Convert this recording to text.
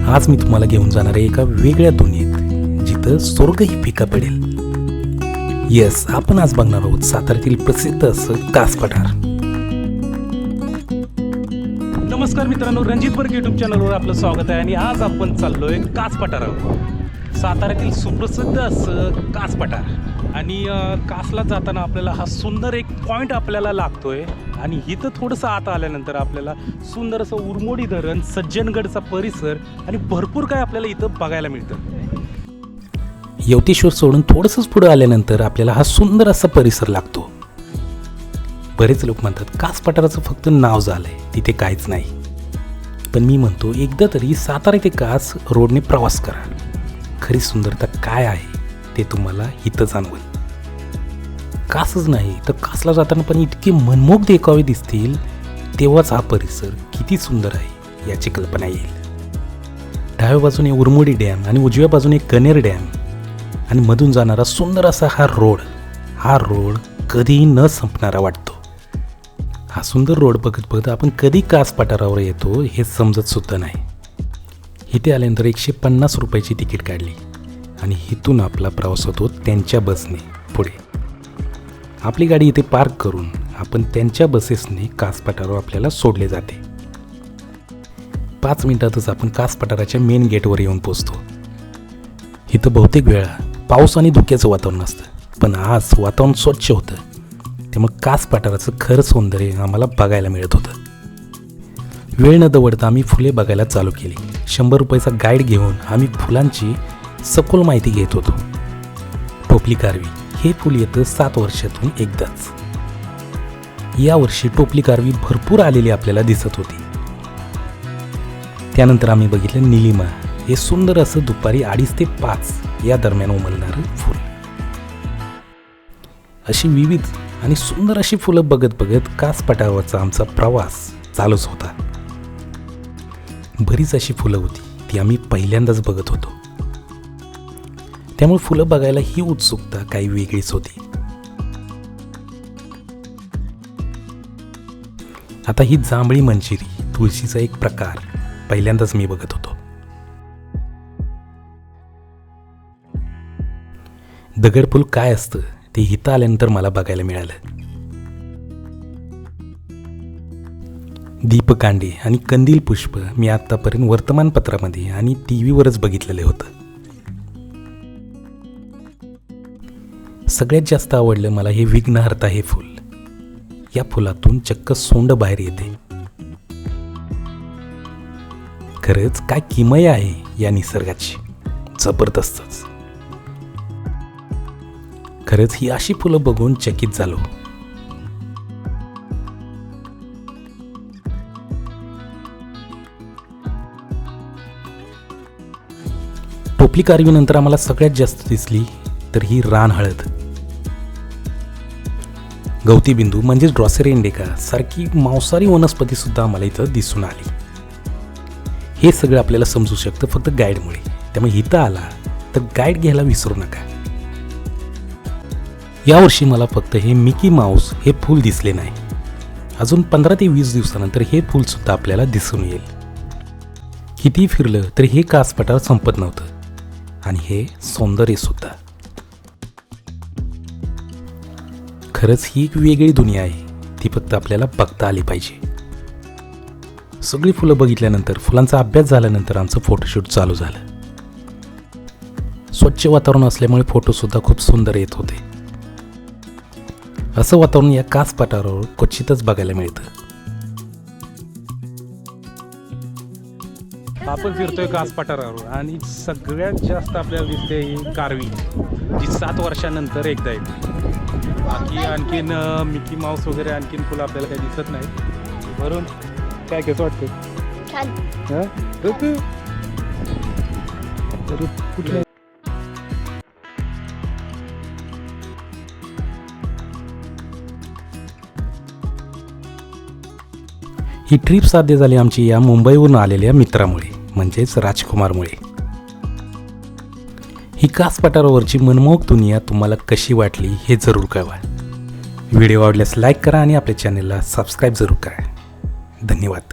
आज मी तुम्हाला घेऊन जाणार आहे एका वेगळ्या दुनियेत, जिथं स्वर्गही फिका पडेल. येस, आपण आज बघणार आहोत साताऱ्यातील प्रसिद्ध असं कास पठार. नमस्कार मित्रांनो, रणजित वर्ग यूट्यूब चॅनलवर आपलं स्वागत आहे. आणि आज आपण चाललोय कास पठारावर. साताऱ्यातील सुप्रसिद्ध असं कास पठार. आणि कासला जाताना आपल्याला हा सुंदर एक पॉईंट आपल्याला लागतोय. आणि इथं थोडंसं आत आल्यानंतर आपल्याला सुंदर असं उरमोडी धरण, सज्जनगडचा परिसर आणि भरपूर काय आपल्याला इथं बघायला मिळतं. यवतेश्वर सोडून थोडंसंच पुढे आल्यानंतर आपल्याला हा सुंदर असा परिसर लागतो. बरेच लोक म्हणतात कास पठाराचं फक्त नाव झालंय, तिथे काहीच नाही. पण मी म्हणतो एकदा तरी सातारा ते कास रोडने प्रवास करा. खरी सुंदरता काय आहे ते तुम्हाला इथं जाणवेल. कासच नाही तर कासला जाताना पण इतके मनमोहक देखावे दिसतील, तेव्हाच हा परिसर किती सुंदर आहे याची कल्पना येईल. डाव्या बाजूने उरमोडी डॅम आणि उजव्या बाजूने कनेर डॅम आणि मधून जाणारा सुंदर असा हा रोड कधीही न संपणारा वाटतो. हा सुंदर रोड बघत बघत आपण कधी कास पठारावर येतो हे समजत सुद्धा नाही. इथे आल्यानंतर 150 रुपयाची तिकीट काढली आणि इथून आपला प्रवास होतो त्यांच्या बसने पुढे. आपली गाडी इथे पार्क करून आपण त्यांच्या बसेसने कास पठारावर आपल्याला सोडले जाते. 5 मिनिटातच आपण कास पठाराच्या मेन गेटवर येऊन पोचतो. इथं बहुतेक वेळा पाऊस आणि धुक्याचं वातावरण असतं, पण आज वातावरण स्वच्छ होतं, त्यामुळे कास पठाराचं खरं सौंदर्य आम्हाला बघायला मिळत होतं. वेळ न दवडता आम्ही फुले बघायला चालू केली. 100 रुपयाचा गाईड घेऊन आम्ही फुलांची सखोल माहिती घेत होतो. टोपली कारवी हे फूल येतं 7 वर्षातून एकदाच. यावर्षी टोपली कारवी भरपूर आलेली आपल्याला दिसत होती. त्यानंतर आम्ही बघितलं निलिमा, हे सुंदर असं दुपारी 2:30 ते 5 या दरम्यान उमलणारं फूल. अशी विविध आणि सुंदर अशी फुलं बघत बघत कास पठारावरचा आमचा प्रवास चालूच होता. बरीच अशी फुलं होती, ती आम्ही पहिल्यांदाच बघत होतो, त्यामुळे फुलं बघायला ही उत्सुकता काही वेगळीच होती. आता ही जांभळी मंजिरी, तुळशीचा एक प्रकार पहिल्यांदाच मी बघत होतो. दगडफूल काय असतं ते इथं आल्यानंतर मला बघायला मिळालं. दीपकांडे आणि कंदील पुष्प मी आतापर्यंत वर्तमानपत्रामध्ये आणि टीव्हीवरच बघितलेले होतं. सगळ्यात जास्त आवडलं मला हे विघ्नहर्ता हे फूल. या फुलातून चक्क सोंड बाहेर येते. खरंच काय किमया आहे या निसर्गाची, जबरदस्तच. खरंच ही अशी फुलं बघून चकित झालो. टोपली कारवीनंतर आम्हाला सगळ्यात जास्त दिसली तर ही रान हळद. गवती बिंदू म्हणजेच ड्रॉसेरा इंडिका सारखी मांसाहारी वनस्पती सुद्धा आम्हाला इथं दिसून आली. हे सगळं आपल्याला समजू शकतं फक्त गाईडमुळे, त्यामुळे इथं आला तर गाईड घ्यायला विसरू नका. यावर्षी मला फक्त हे मिकी माऊस हे फूल दिसले नाही. अजून 15 ते 20 दिवसानंतर हे फूल सुद्धा आपल्याला दिसून येईल. किती फिरलं तरी हे कास पठार संपत नव्हतं आणि हे सौंदर्य सुद्धा. खरंच ही एक वेगळी दुनिया आहे, ती फक्त आपल्याला बघता आली पाहिजे. सगळी फुलं बघितल्यानंतर, फुलांचा अभ्यास झाल्यानंतर आमचं फोटोशूट चालू झालं. स्वच्छ वातावरण असल्यामुळे फोटो सुद्धा खूप सुंदर येत होते. असं वातावरण या कास पठारावर क्वचितच बघायला मिळतं. आपण फिरतोय कास पठारावर आणि सगळ्यात जास्त आपल्याला दिसते ही कारवी, जी 7 वर्षानंतर एकदा येते. बाकी आणखीन मिकी माऊस वगैरे आणखीन फुलं आपल्याला काही दिसत नाही. बरोबर, काय कसं वाटतं? कुठलं ही ट्रिप साध्य झाली आमची या मुंबईवरून आलेल्या मित्रामुळे, म्हणजेच राजकुमारमुळे. ही कास पठारावरची मनमोहक दुनिया तुम्हाला कशी वाटली हे जरूर कळवा. व्हिडिओ आवडल्यास लाईक करा आणि आपल्या चॅनलला सबस्क्राईब जरूर करा. धन्यवाद.